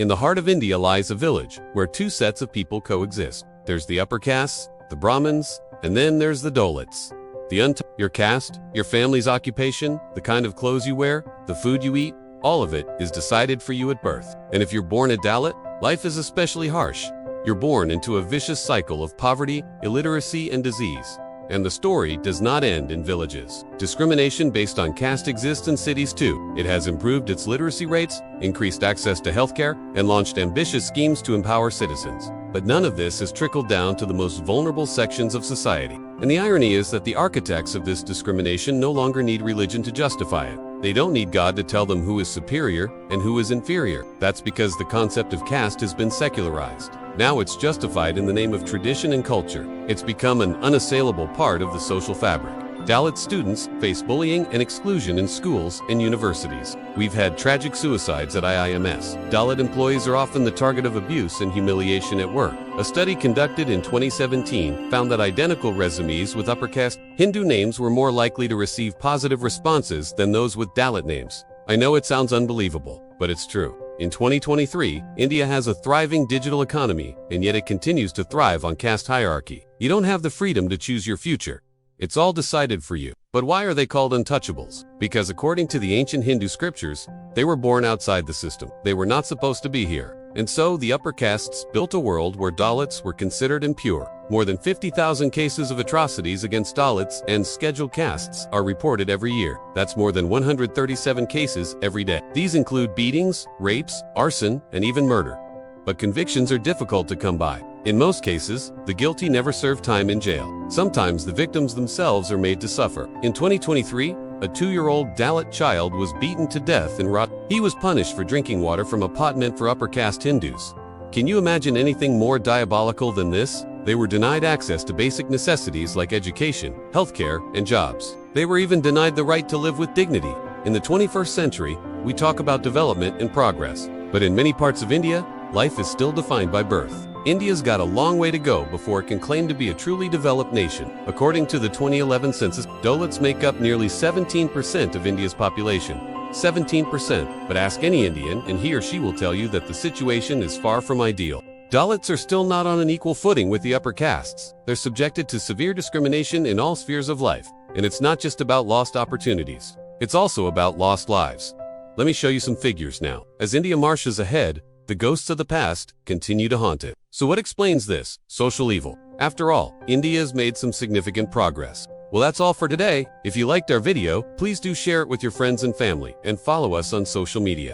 In the heart of India lies a village where two sets of people coexist. There's the upper castes, the Brahmins, and then there's the Dalits. Your caste, your family's occupation, the kind of clothes you wear, the food you eat, all of it is decided for you at birth. And if you're born a Dalit, life is especially harsh. You're born into a vicious cycle of poverty, illiteracy, and disease. And the story does not end in villages. Discrimination based on caste exists in cities too. It has improved its literacy rates, increased access to healthcare, and launched ambitious schemes to empower citizens. But none of this has trickled down to the most vulnerable sections of society. And the irony is that the architects of this discrimination no longer need religion to justify it. They don't need God to tell them who is superior and who is inferior. That's because the concept of caste has been secularized. Now it's justified in the name of tradition and culture. It's become an unassailable part of the social fabric. Dalit students face bullying and exclusion in schools and universities. We've had tragic suicides at IIMS. Dalit employees are often the target of abuse and humiliation at work. A study conducted in 2017 found that identical resumes with upper caste Hindu names were more likely to receive positive responses than those with Dalit names. I know it sounds unbelievable, but it's true. In 2023, India has a thriving digital economy, and yet it continues to thrive on caste hierarchy. You don't have the freedom to choose your future. It's all decided for you. But why are they called untouchables? Because according to the ancient Hindu scriptures, they were born outside the system. They were not supposed to be here. And so the upper castes built a world where Dalits were considered impure. More than 50,000 cases of atrocities against Dalits and scheduled castes are reported every year. That's more than 137 cases every day. These include beatings, rapes, arson, and even murder. But convictions are difficult to come by. In most cases, the guilty never serve time in jail. Sometimes the victims themselves are made to suffer. In 2023, a 2-year-old Dalit child was beaten to death and he was punished for drinking water from a pot meant for upper caste Hindus. Can you imagine anything more diabolical than this? They were denied access to basic necessities like education, healthcare, and jobs. They were even denied the right to live with dignity. In the 21st century, we talk about development and progress. But in many parts of India, life is still defined by birth. India's got a long way to go before it can claim to be a truly developed nation. According to the 2011 census, Dalits make up nearly 17% of India's population. 17%. But ask any Indian and he or she will tell you that the situation is far from ideal. Dalits are still not on an equal footing with the upper castes. They're subjected to severe discrimination in all spheres of life. And it's not just about lost opportunities. It's also about lost lives. Let me show you some figures now. As India marches ahead, the ghosts of the past continue to haunt it. So what explains this social evil? After all, India has made some significant progress. Well, that's all for today. If you liked our video, please do share it with your friends and family and follow us on social media.